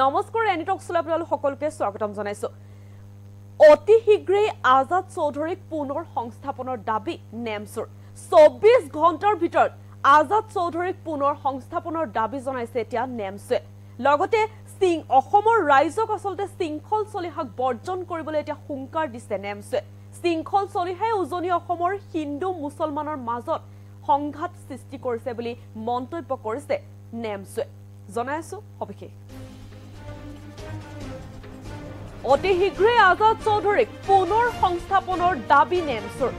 নমস্কাৰ এনিটক্সলৈ আপোনালোক সকলোকে স্বাগতম জনাইছো। অতি শীঘ্ৰেই আজাদ চৌধুৰীক পুনৰ সংস্থাপনৰ দাবী নেমছৰ 24 ঘণ্টাৰ ভিতৰত আজাদ চৌধুৰীক পুনৰ সংস্থাপনৰ দাবী জনাইছে এতিয়া নেমছে। লগতে অসমৰ ৰাইজক আচলতে শৃংখল চলিহাক বৰ্জন কৰিবলৈ এতিয়া হুংকাৰ দিছে নেমছে। শৃংখল চলিহাই উজনি অসমৰ হিন্দু মুছলমানৰ মাজত সংঘাত সৃষ্টি কৰিছে বুলি মন্তব্য কৰিছে নেমছে। জনাইছো সবিশেষ। অতি শীঘ্ৰেই আজাদ চৌধুৰীক পুনৰ সংস্থাপনৰ দাবী নেমছৰ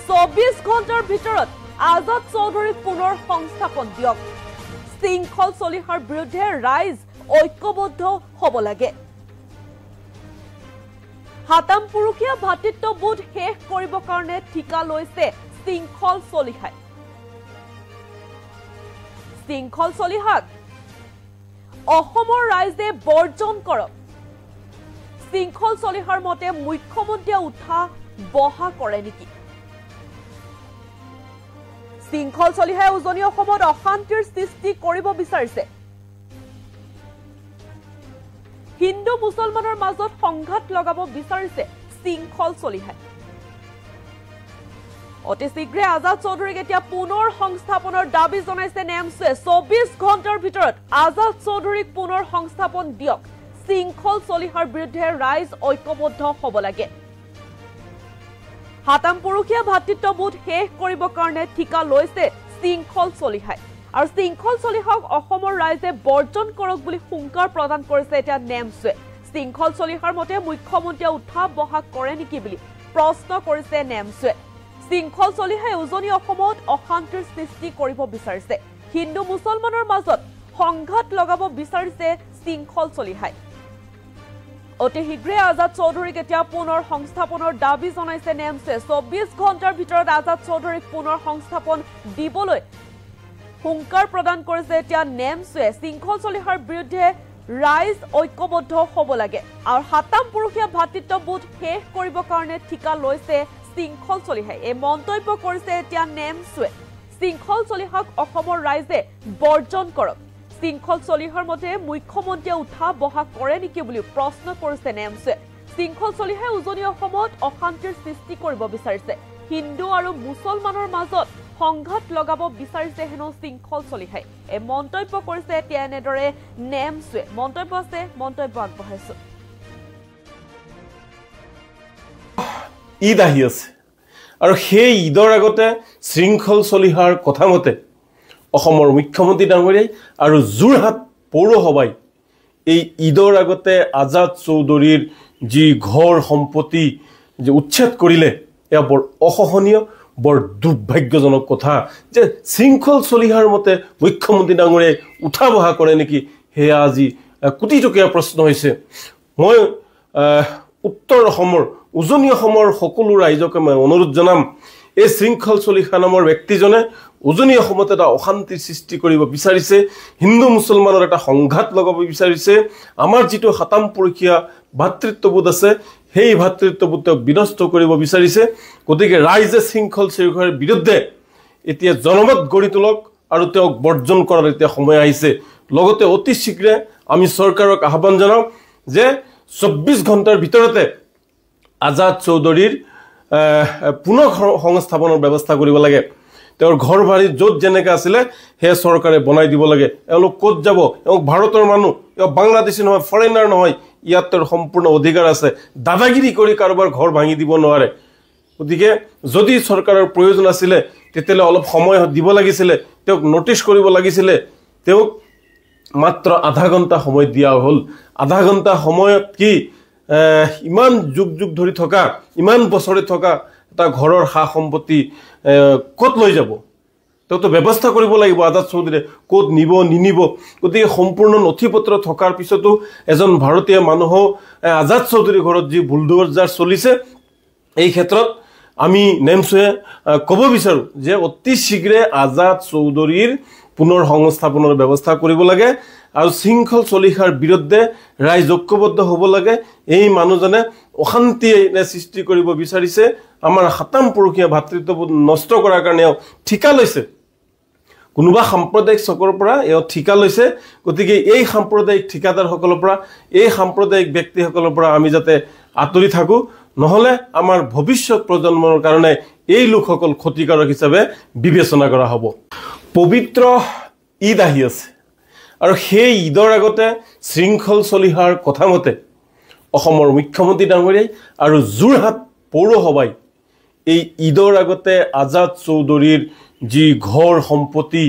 24 ঘণ্টাৰ ভিতৰত আজাদ চৌধুৰীক পুনৰ সংস্থাপন দিয়ক। শৃংখল চলিহাৰ বিৰুদ্ধে ৰাইজ ঐক্যবদ্ধ হ'ব লাগে। হাতাম পুৰুষীয়া ভাতৃত্ববোধ শেষ কৰিবৰ কাৰণে ঠিকা লৈছে শৃংখল চলিহাই। শৃংখল চলিহাক অসমৰ ৰাইজে বৰ্জন কৰক। শৃংখল চলিহাৰ মতে মুখ্যমন্ত্ৰীয়ে উঠা বহা কৰে নেকি? শৃংখল চলিহাই উজনি অসমত অশান্তিৰ সৃষ্টি কৰিব বিচাৰিছে। হিন্দু মুছলমানৰ মাজত সংঘাত লগাব বিচাৰিছে শৃংখল চলিহাই। অতি শীঘ্ৰে আজাদ চৌধুৰীক এতিয়া পুনৰ সংস্থাপনৰ দাবী জনাইছে নেমছে। 24 ঘণ্টাৰ ভিতৰত আজাদ চৌধুৰীক পুনৰ সংস্থাপন দিয়ক। শৃংখল চলিহাৰ বিৰুদ্ধে ৰাইজ ঐক্যবদ্ধ হ'ব লাগে। হাতাম পুৰুষীয়া ভাতৃত্ববোধ শেষ কৰিবৰ কাৰণে ঠিকা লৈছে শৃংখল চলিহাই। আৰু শৃংখল চলিহাক অসমৰ ৰাইজে বৰ্জন কৰক বুলি হুংকাৰ প্ৰদান কৰিছে এতিয়া নেমছে। শৃংখল চলিহাৰ মতে মুখ্যমন্ত্ৰীয়ে উঠা বহা কৰে নেকি বুলি প্ৰশ্ন কৰিছে নেমছে। শৃংখল চলিহাই উজনি অসমত অশান্তিৰ সৃষ্টি কৰিব বিচাৰিছে। হিন্দু মুছলমানৰ মাজত সংঘাত লগাব বিচাৰিছে শৃংখল চলিহাই। অতি শীঘ্ৰে আজাদ চৌধুৰীক এতিয়া পুনৰ সংস্থাপনৰ দাবী জনাইছে নেমছে। 24 ঘণ্টাৰ ভিতৰত আজাদ চৌধুৰীক পুনৰ সংস্থাপন দিবলৈ হুংকাৰ প্ৰদান কৰিছে এতিয়া নেমছে। শৃংখল চলিহাৰ বিৰুদ্ধে ৰাইজ ঐক্যবদ্ধ হ'ব লাগে। আৰু হাতাম পুৰুষীয়া ভাতৃত্ববোধ শেষ কৰিবৰ কাৰণে ঠিকা লৈছে শৃংখল চলিহাই। এই মন্তব্য কৰিছে এতিয়া নেমছে। শৃংখল চলিহাক অসমৰ ৰাইজে বৰ্জন কৰক। শৃংখল চলিহাৰ মতে মুখ্যমন্ত্ৰীয়ে উঠা বহা কৰে নেকি বুলি প্ৰশ্ন কৰিছে নেমছে। শৃংখল চলিহাই উজনি অসমত অশান্তিৰ সৃষ্টি কৰিব বিচাৰিছে। হিন্দু আৰু মুছলমানৰ মাজত সংঘাত লগাব বিচাৰিছে হেনো শৃংখল চলিহাই। এই মন্তব্য কৰিছে এতিয়া এনেদৰে নেমছে। মন্তব্য আছে, মন্তব্য আগবঢ়াইছো। ঈদ আহি আছে আৰু সেই ঈদৰ আগতে শৃংখল চলিহাৰ কথা মতে অসমৰ মুখ্যমন্ত্ৰী ডাঙৰীয়াই আৰু যোৰহাট পৌৰসভাই এই ঈদৰ আগতে আজাদ চৌধুৰীৰ যি ঘৰ সম্পত্তি যে উচ্ছেদ কৰিলে, এয়া বৰ অসহনীয়, বৰ দুৰ্ভাগ্যজনক কথা। যে শৃংখল চলিহাৰ মতে মুখ্যমন্ত্ৰী ডাঙৰীয়াই উঠা বহা কৰে নেকি, সেয়া আজি কোটি টকীয়া প্ৰশ্ন হৈছে। মই উত্তৰ অসমৰ উজনি অসমৰ সকলো ৰাইজকে মই অনুৰোধ জনাম, এই শৃংখল চলিহা নামৰ ব্যক্তিজনে উজনি অসমত এটা অশান্তিৰ সৃষ্টি কৰিব বিচাৰিছে। হিন্দু মুছলমানৰ এটা সংঘাত লগাব বিচাৰিছে। আমাৰ যিটো হাতাম পুৰুষীয়া ভাতৃত্ববোধ আছে, সেই ভাতৃত্ববোধ তেওঁক বিনষ্ট কৰিব বিচাৰিছে। গতিকে ৰাইজে শৃংখল চলিহাৰ বিৰুদ্ধে এতিয়া জনমত গঢ়ি তোলক আৰু তেওঁক বৰ্জন কৰাৰ এতিয়া সময় আহিছে। লগতে অতি শীঘ্ৰে আমি চৰকাৰক আহ্বান জনাওঁ যে 24 ঘণ্টাৰ ভিতৰতে আজাদ চৌধুৰীৰ পুনৰ সংস্থাপনৰ ব্যৱস্থা কৰিব লাগে। তেওঁৰ ঘৰ বাৰী য'ত যেনেকৈ আছিলে সেয়া চৰকাৰে বনাই দিব লাগে। এওঁলোক ক'ত যাব? এওঁক ভাৰতৰ মানুহ, এওঁ বাংলাদেশী নহয়, ফৰেনাৰ নহয়। ইয়াত তেওঁৰ সম্পূৰ্ণ অধিকাৰ আছে। দাদাগিৰি কৰি কাৰোবাৰ ঘৰ ভাঙি দিব নোৱাৰে। গতিকে যদি চৰকাৰৰ প্ৰয়োজন আছিলে তেতিয়াহ'লে অলপ সময় দিব লাগিছিলে, তেওঁক নটিচ কৰিব লাগিছিলে। তেওঁক মাত্ৰ আধা ঘণ্টা সময় দিয়া হ'ল। আধা ঘণ্টা সময়ত কি ইমান যুগ যুগ ধৰি থকা, ইমান বছৰে থকা এটা ঘৰৰ সা সম্পত্তি ক'ত লৈ যাব? তেওঁতো ব্যৱস্থা কৰিব লাগিব আজাদ চৌধুৰীয়ে ক'ত নিব নিনিব। গতিকে সম্পূৰ্ণ নথি পত্ৰ থকাৰ পিছতো এজন ভাৰতীয় মানুহো আজাদ চৌধুৰীৰ ঘৰত যি বুলডোজাৰ চলিছে, এই ক্ষেত্ৰত আমি নেমছে ক'ব বিচাৰোঁ যে অতি শীঘ্ৰে আজাদ চৌধুৰীৰ পুনৰ সংস্থাপনৰ ব্যৱস্থা কৰিব লাগে আৰু শৃংখল চলিহাৰ বিৰুদ্ধে ৰাইজ ঐক্যবদ্ধ হ'ব লাগে। এই মানুহজনে অশান্তি সৃষ্টি কৰিব বিচাৰিছে। আমাৰ হাতাম পুৰুষীয়া ভাতৃত্ববোধ নষ্ট কৰাৰ কাৰণেও ঠিকা লৈছে। কোনোবা সাম্প্ৰদায়িক চকৰ পৰা এওঁ ঠিকা লৈছে গতিকে এই সাম্প্ৰদায়িক ঠিকাদাৰসকলৰ পৰা এই সাম্প্ৰদায়িক ব্যক্তিসকলৰ পৰা আমি যাতে আঁতৰি থাকো নহলে আমাৰ ভৱিষ্যত প্ৰজন্মৰ কাৰণে এই লোকসকল ক্ষতিকাৰক হিচাপে বিবেচনা কৰা হ'ব পবিত্ৰ ঈদ আহি আছে আৰু সেই ঈদৰ আগতে শৃংখল চলিহাৰ কথামতে অসমৰ মুখ্যমন্ত্ৰী ডাঙৰীয়াই আৰু যোৰহাট পৌৰসভাই এই ঈদৰ আগতে আজাদ চৌধুৰীৰ যি ঘৰ সম্পত্তি